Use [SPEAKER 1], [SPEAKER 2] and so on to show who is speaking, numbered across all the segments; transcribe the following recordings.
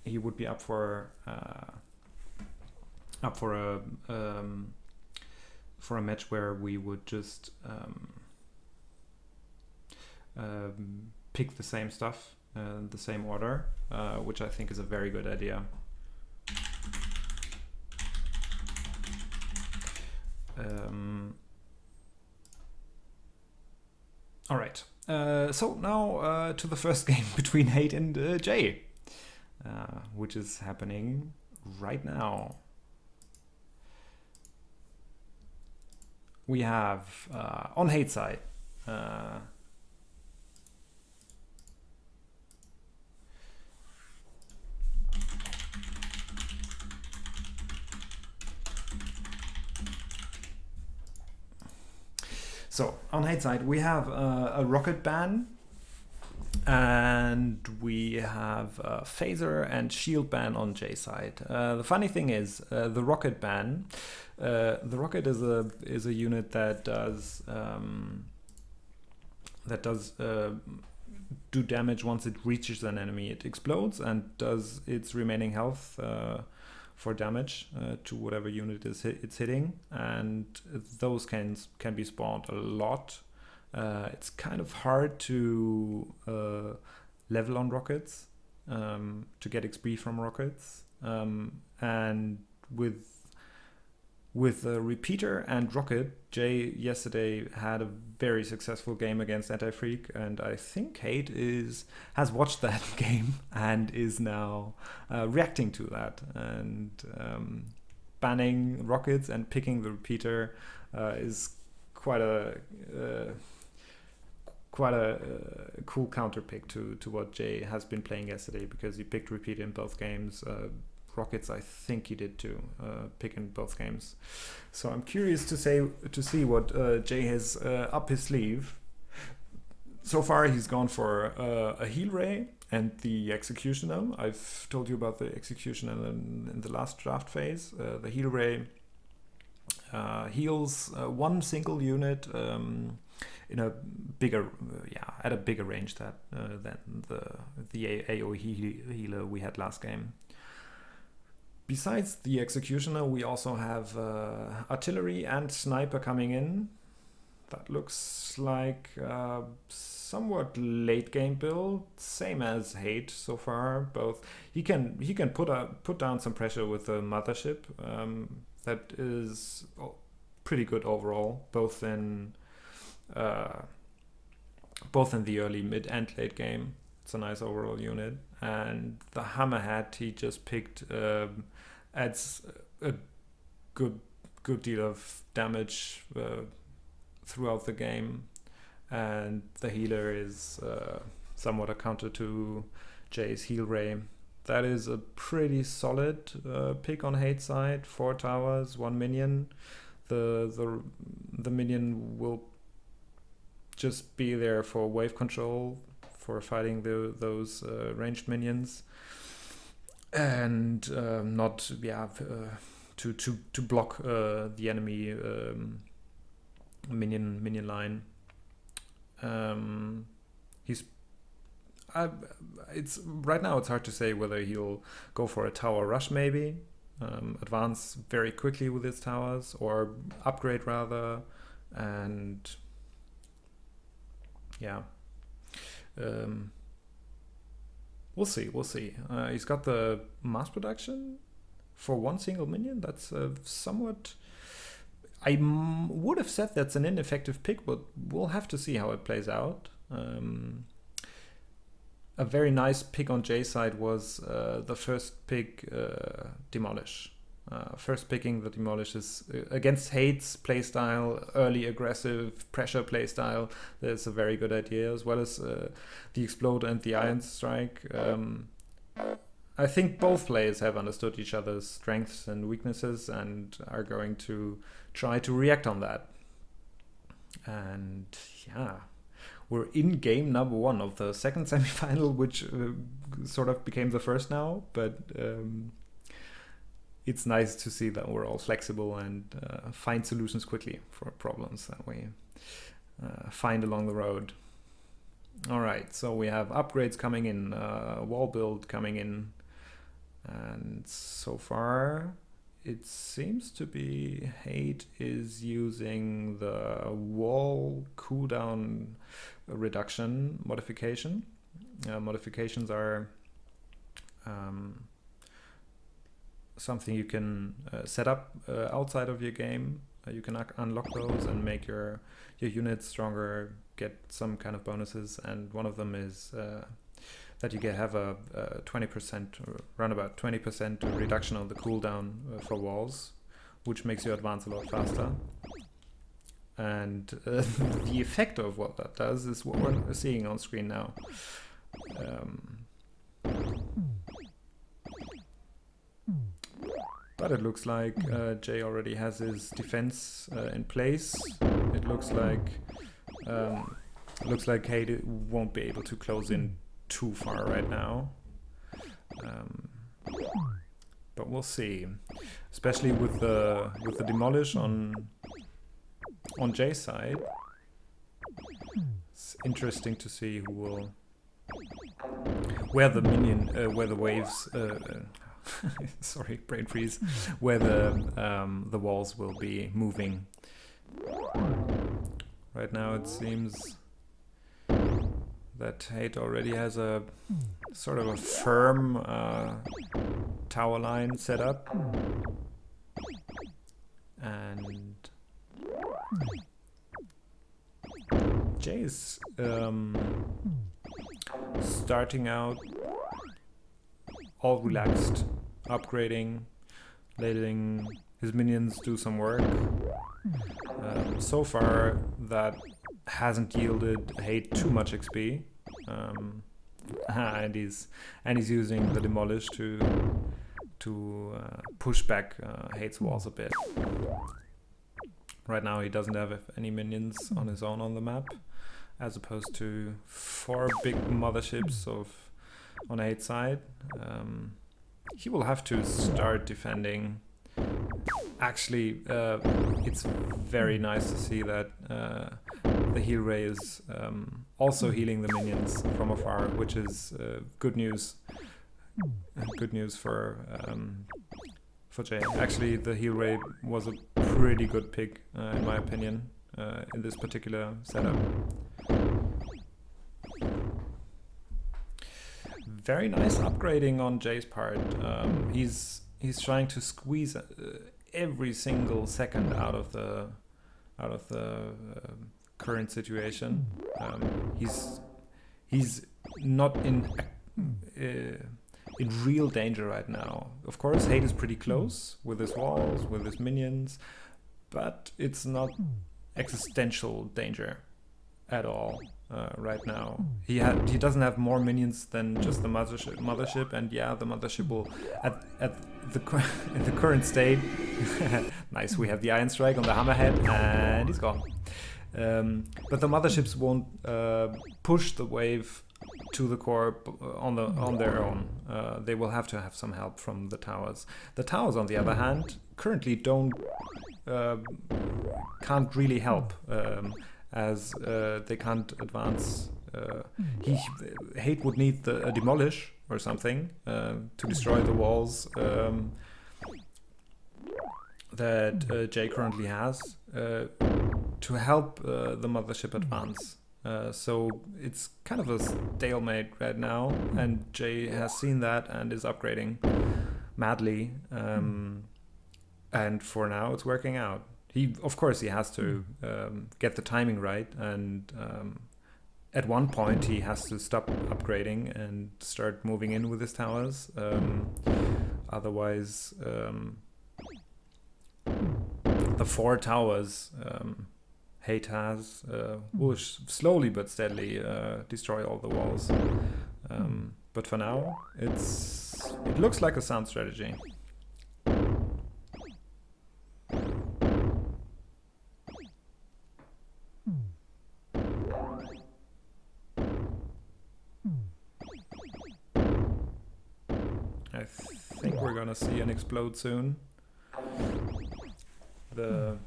[SPEAKER 1] he would be up for a match where we would just pick the same stuff, the same order, which I think is a very good idea. All right. So now to the first game between Hate and Jay, which is happening right now. We have on Hate side. So on Hate side, we have a rocket ban, and we have a phaser and shield ban on J side. The funny thing is, the rocket ban. The rocket is a unit that does do damage once it reaches an enemy. It explodes and does its remaining health for damage to whatever unit it's hitting, and those can be spawned a lot. It's kind of hard to level on rockets, to get XP from rockets, and with a repeater and rocket, Jay yesterday had a very successful game against Anti-Freak, and I think Hate has watched that game and is now reacting to that, and banning rockets and picking the repeater is quite a cool counter pick to what Jay has been playing yesterday, because he picked repeater in both games. Rockets, I think he did too, pick in both games. So I'm curious to see what Jay has up his sleeve. So far, he's gone for a heal ray and the executioner. I've told you about the executioner in the last draft phase. The heal ray heals one single unit in a bigger, at a bigger range than the AoE healer we had last game. Besides the executioner, we also have artillery and sniper coming in. That looks like somewhat late game build, same as Hate so far. Both he can put down some pressure with the mothership. That is pretty good overall, both in the early, mid, and late game. It's a nice overall unit. And the Hammerhead he just picked adds a good deal of damage throughout the game, and the healer is somewhat a counter to Jay's heal ray. That is a pretty solid pick on Hate side. 4 towers, 1 minion. The minion will just be there for wave control, for fighting those ranged minions, and not to block the enemy minion line. It's right now it's hard to say whether he'll go for a tower rush, maybe advance very quickly with his towers, or upgrade rather, and we'll see. He's got the mass production for one single minion. That's somewhat... I would have said that's an ineffective pick, but we'll have to see how it plays out. A very nice pick on Jay's side was the first pick, Demolish. First picking the Demolish is against Hate's playstyle, early aggressive pressure playstyle. That's a very good idea, as well as the Explode and the Iron Strike. I think both players have understood each other's strengths and weaknesses and are going to try to react on that. And we're in game number 1 of the second semifinal, which sort of became the first now, but it's nice to see that we're all flexible and find solutions quickly for problems that we find along the road. All right, so we have upgrades coming in, wall build coming in, And so far, it seems to be Hate is using the wall cooldown reduction modification. Modifications are something you can set up outside of your game. You can unlock those and make your units stronger, get some kind of bonuses, and one of them is that you have a 20%, around about 20% reduction on the cooldown for walls, which makes you advance a lot faster. And the effect of what that does is what we're seeing on screen now. But it looks like Jay already has his defense in place. It looks like Hate won't be able to close in too far right now, but we'll see. Especially with the demolish on Jay's side, it's interesting to see who will where the waves. Sorry, brain freeze. Where the walls will be moving. Right now, it seems that Hate already has a sort of a firm tower line set up, and Jay is starting out all relaxed, upgrading, letting his minions do some work. So far, that hasn't yielded Hate too much XP, and he's using the demolish to push back Hate's walls a bit. Right now, he doesn't have any minions on his own on the map, as opposed to 4 big motherships on Hate's side. He will have to start defending. Actually, it's very nice to see that the heal ray is also healing the minions from afar, which is good news. Good news for Jay. Actually, the heal ray was a pretty good pick, in my opinion, in this particular setup. Very nice upgrading on Jay's part. He's trying to squeeze every single second out of the current situation. He's not in real danger right now. Of course, Hate is pretty close with his walls, with his minions, but it's not existential danger at all. Right now, he doesn't have more minions than just the mothership, and yeah, the mothership will at in the current state. Nice, we have the Iron Strike on the Hammerhead, and he's gone. But the motherships won't push the wave to the core on their own. They will have to have some help from the towers. The towers, on the other hand, currently can't really help. As they can't advance. Hate would need a demolish or something to destroy the walls that Jay currently has to help the mothership advance. So it's kind of a stalemate right now, and Jay has seen that and is upgrading madly. And for now, it's working out. Of course, he has to get the timing right, and at one point he has to stop upgrading and start moving in with his towers. Otherwise, the 4 towers Hate has will slowly but steadily destroy all the walls. But for now, it looks like a sound strategy. I think we're gonna see an explode soon. The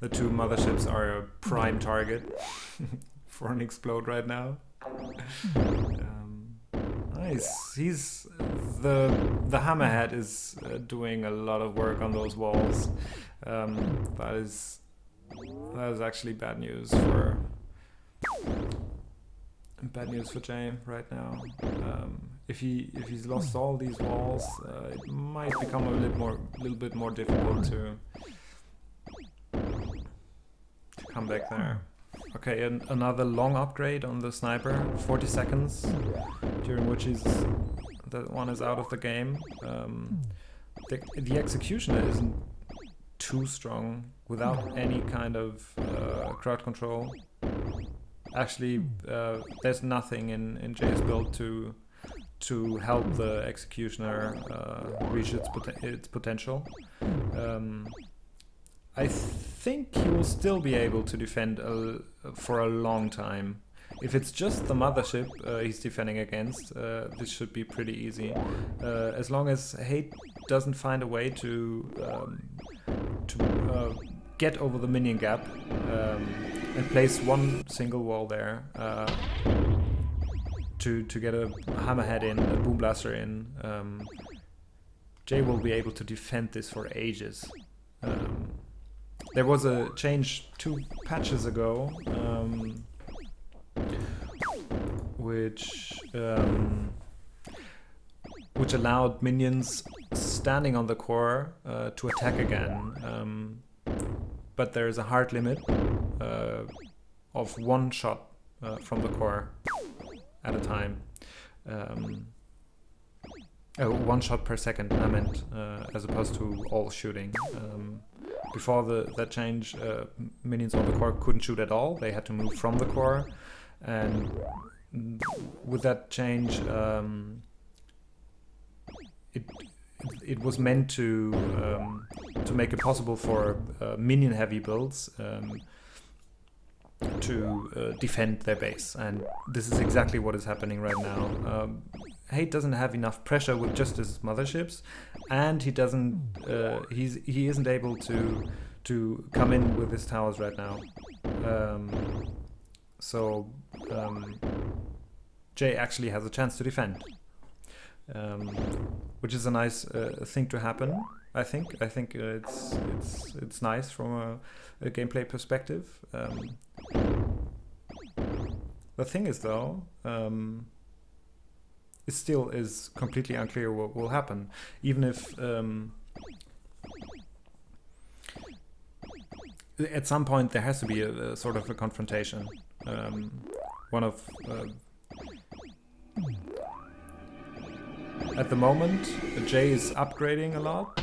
[SPEAKER 1] 2 motherships are a prime target for an explode right now. Nice. He's the hammerhead is doing a lot of work on those walls. That is actually bad news for Jay right now. If he's lost all these walls, it might become a little bit more difficult to come back there. Okay, another long upgrade on the sniper, 40 seconds, during which that one is out of the game. The executioner isn't too strong without any kind of crowd control. Actually, there's nothing in Jay's build to help the executioner reach its potential. I think he will still be able to defend for a long time. If it's just the mothership he's defending against, this should be pretty easy. As long as Hate doesn't find a way to get over the minion gap and place one single wall there to get a hammerhead in, a boom blaster in, Jay will be able to defend this for ages. There was a change 2 patches ago, which allowed minions standing on the core to attack again. But there is a hard limit of 1 shot from the core at a time. 1 shot per second, I meant, as opposed to all shooting. Before that change, minions on the core couldn't shoot at all. They had to move from the core. And with that change, it was meant to make it possible for minion heavy builds to defend their base, and this is exactly what is happening right now. Hate doesn't have enough pressure with just his motherships, and he isn't able to come in with his towers right now. So Jay actually has a chance to defend, which is a nice thing to happen. I think it's nice from a gameplay perspective. The thing is, though, it still is completely unclear what will happen, even if at some point there has to be a sort of a confrontation. At the moment, Jay is upgrading a lot,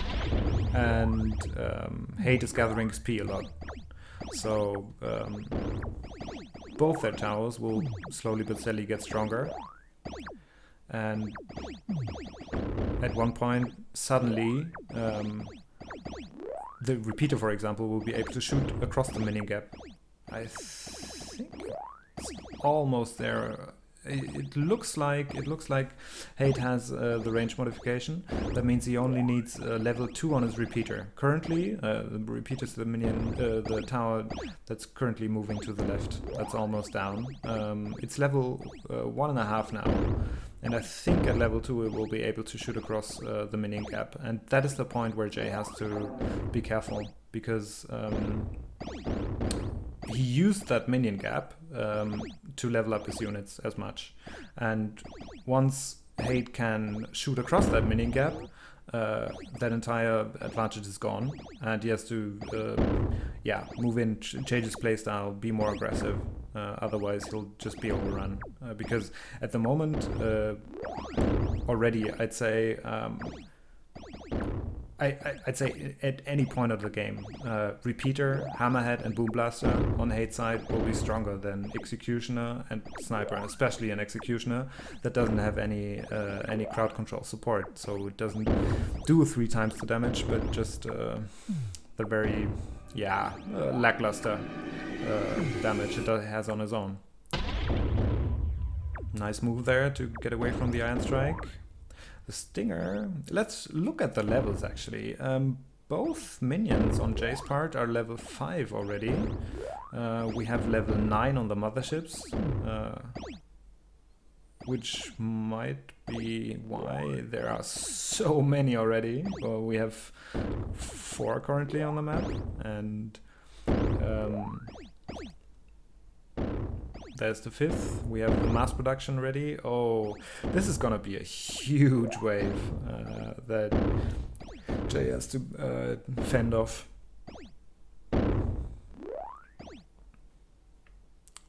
[SPEAKER 1] and Hate is gathering XP a lot. So both their towers will slowly but steadily get stronger. And at one point, suddenly, the repeater, for example, will be able to shoot across the minion gap. I think it's almost there. It looks like Hate has the range modification. That means he only needs level 2 on his repeater. Currently, the repeater is the minion, the tower that's currently moving to the left. That's almost down. It's level 1.5 now, and I think at level 2 it will be able to shoot across the minion gap. And that is the point where Jay has to be careful, because he used that minion gap to level up his units as much, and once Hate can shoot across that minion gap, that entire advantage is gone, and he has to move in, change his playstyle, be more aggressive. Otherwise he'll just be overrun, because at the moment already I'd say at any point of the game, Repeater, Hammerhead and Boom Blaster on Hate side will be stronger than Executioner and Sniper, and especially an Executioner that doesn't have any crowd control support, so it doesn't do 3 times the damage, but just the very lackluster damage it has on his own. Nice move there to get away from the Iron Strike. The Stinger, let's look at the levels actually. Both minions on Jay's part are level 5 already. We have level 9 on the motherships. which might be why there are so many already. Well, we have 4 currently on the map, and there's the 5th. We have the mass production ready. Oh, this is gonna be a huge wave that Jay has to fend off.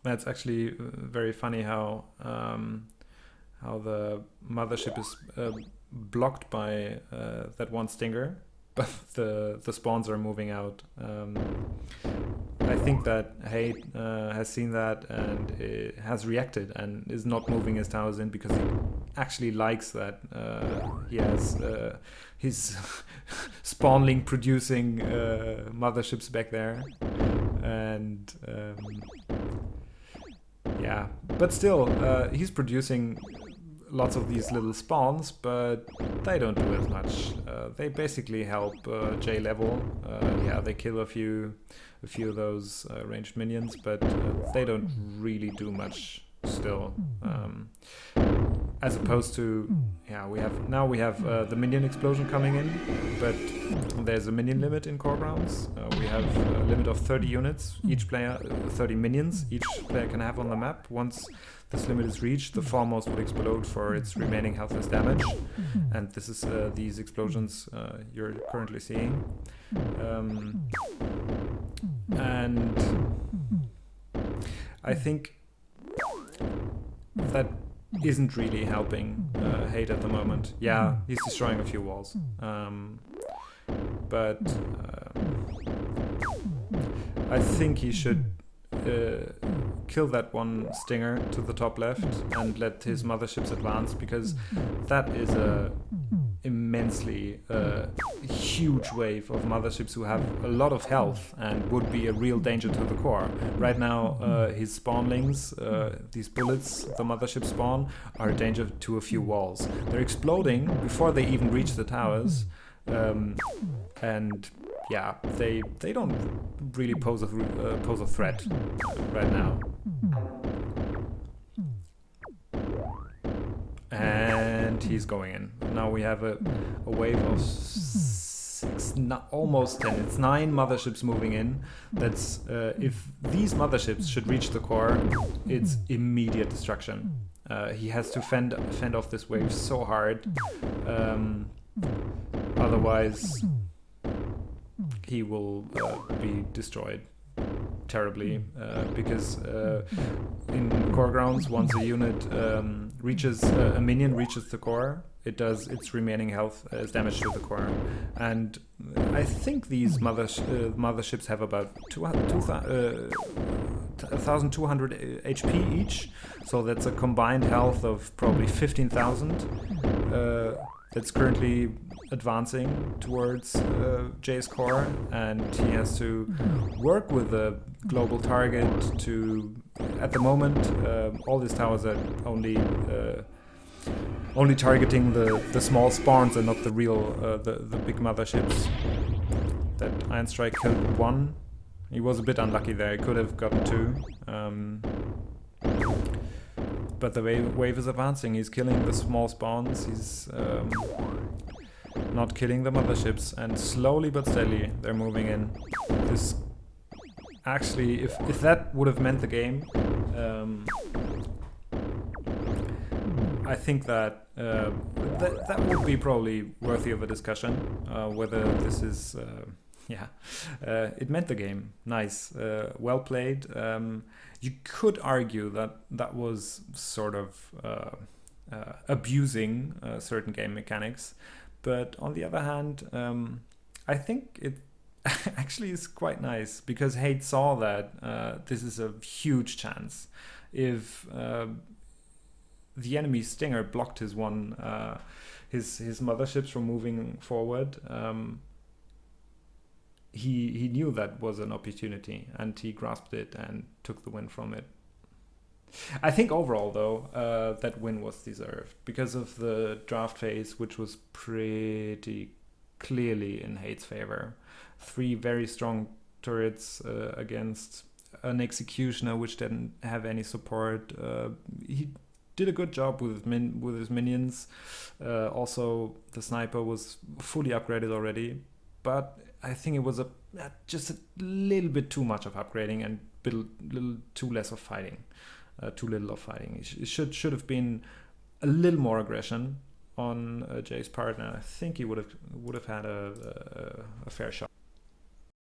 [SPEAKER 1] That's actually very funny how the mothership is blocked by that one stinger, but the spawns are moving out. I think that Hate has seen that and has reacted and is not moving his towers in because he actually likes that he has his spawnling producing motherships back there, and yeah, but still he's producing lots of these little spawns, but they don't do as much. They basically help J level. Yeah, they kill a few of those ranged minions, but they don't really do much still. As opposed to, yeah, we have the minion explosion coming in, but there's a minion limit in Coregrounds. We have a limit of 30 units, each player, 30 minions each player can have on the map. Once this limit is reached, the foremost will explode for its remaining health as damage, and this is these explosions you're currently seeing. And I think that isn't really helping Hate at the moment. Yeah, he's destroying a few walls, but I think he should kill that one stinger to the top left and let his motherships advance, because that is a immensely huge wave of motherships who have a lot of health and would be a real danger to the core. Right now his spawnlings, these bullets the mothership spawn, are a danger to a few walls. They're exploding before they even reach the towers, and yeah, they don't really pose a threat right now. And he's going in. Now we have a wave of 6, almost 10. It's 9 motherships moving in. That's if these motherships should reach the core, it's immediate destruction. He has to fend off this wave so hard. Otherwise, he will be destroyed terribly, because in Coregrounds, once a unit reaches a minion reaches the core, it does its remaining health as damage to the core. And I think these motherships have about 1,200 HP each, so that's a combined health of probably 15,000. That's currently advancing towards Jay's core, and he has to work with a global target to, at the moment, all these towers are only targeting the small spawns and not the real, the big motherships. That Iron Strike killed 1. He was a bit unlucky there, he could have gotten 2. But the wave is advancing. He's killing the small spawns. He's not killing the motherships, and slowly but steadily they're moving in. This actually, if that would have meant the game, I think that that would be probably worthy of a discussion. Whether this is, it meant the game. Nice, well played. You could argue that that was sort of abusing certain game mechanics, but on the other hand, I think it actually is quite nice, because Hate saw that this is a huge chance. If the enemy stinger blocked his his motherships from moving forward, he knew that was an opportunity, and he grasped it and took the win from it. I think overall, though, that win was deserved because of the draft phase, which was pretty clearly in Hate's favor. 3 very strong turrets against an executioner which didn't have any support. did a good job with his minions. Also, the sniper was fully upgraded already, but I think it was just a little bit too much of upgrading and a little too less of fighting. Too little of fighting. It should have been a little more aggression on Jay's part, and I think he would have had a fair shot.